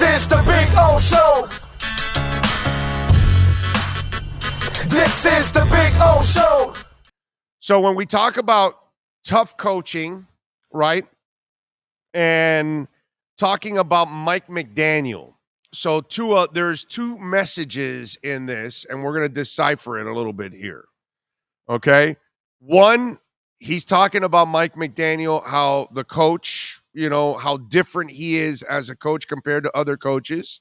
is the Big O Show. This is the Big O Show. So when we talk about tough coaching, right, and talking about Mike McDaniel, so there's two messages in this, and we're going to decipher it a little bit here, okay? One, he's talking about Mike McDaniel, how the coach, how different he is as a coach compared to other coaches,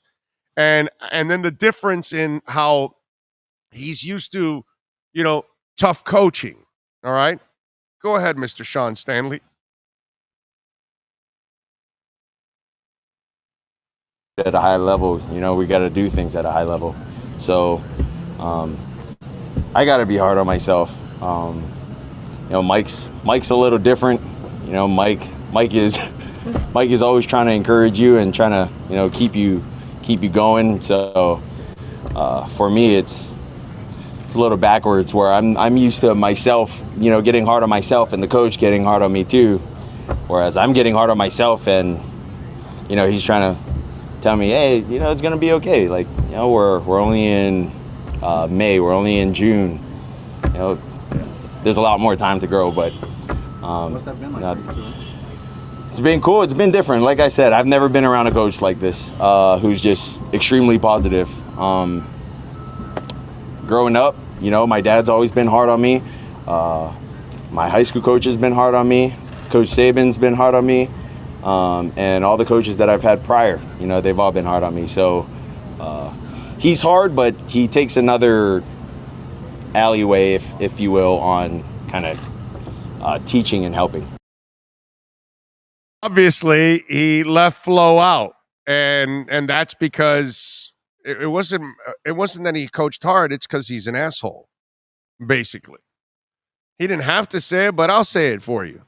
and then the difference in how he's used to, tough coaching. All right? Go ahead, Mr. Sean Stanley. At a high level, we got to do things at a high level. So I got to be hard on myself. Mike's a little different. Mike is always trying to encourage you and trying to, keep you going. So for me, it's a little backwards, where I'm used to myself, getting hard on myself, and the coach getting hard on me too. Whereas I'm getting hard on myself, and he's trying to tell me, hey, it's gonna be okay. Like, we're only in May, we're only in June. There's a lot more time to grow, but what's that been like? It's been cool. It's been different. Like I said, I've never been around a coach like this, who's just extremely positive. Growing up, my dad's always been hard on me. My high school coach has been hard on me. Coach Saban's been hard on me. And all the coaches that I've had prior, they've all been hard on me. So he's hard, but he takes another alleyway, if you will, on kind of teaching and helping. Obviously, he left Flo out, and that's because it wasn't that he coached hard. It's because he's an asshole, basically. He didn't have to say it, but I'll say it for you.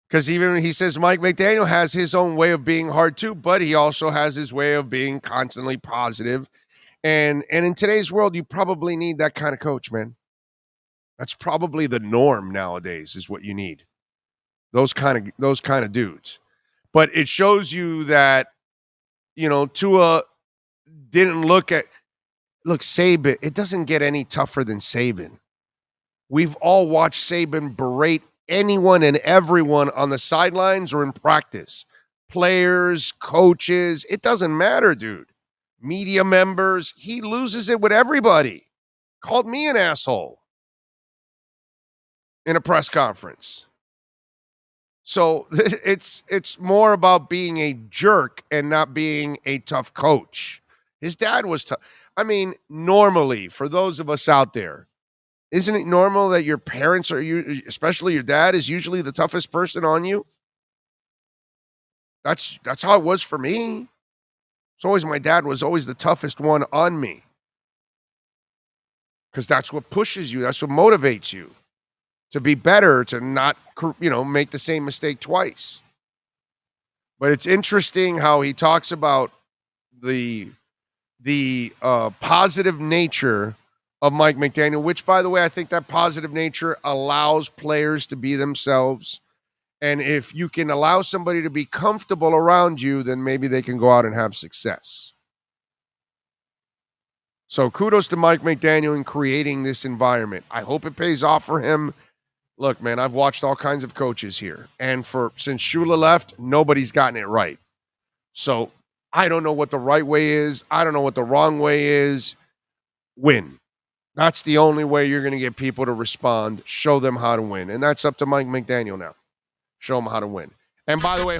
Because even he says Mike McDaniel has his own way of being hard too, but he also has his way of being constantly positive. And in today's world, you probably need that kind of coach, man. That's probably the norm nowadays, is what you need. Those kind of dudes. But it shows you that, Tua didn't look Saban. It doesn't get any tougher than Saban. We've all watched Saban berate anyone and everyone on the sidelines or in practice. Players, coaches, it doesn't matter, dude. Media members, he loses it with everybody. Called me an asshole in a press conference. So it's more about being a jerk and not being a tough coach. His dad was tough. I mean, normally, for those of us out there, isn't it normal that your parents especially your dad, is usually the toughest person on you? That's how it was for me. It's always my dad was always the toughest one on me. Because that's what pushes you. That's what motivates you to be better, to not, make the same mistake twice. But it's interesting how he talks about the positive nature of Mike McDaniel, which, by the way, I think that positive nature allows players to be themselves. And if you can allow somebody to be comfortable around you, then maybe they can go out and have success. So kudos to Mike McDaniel in creating this environment. I hope it pays off for him. Look, man, I've watched all kinds of coaches here. And since Shula left, nobody's gotten it right. So I don't know what the right way is. I don't know what the wrong way is. Win. That's the only way you're going to get people to respond. Show them how to win. And that's up to Mike McDaniel now. Show them how to win. And by the way,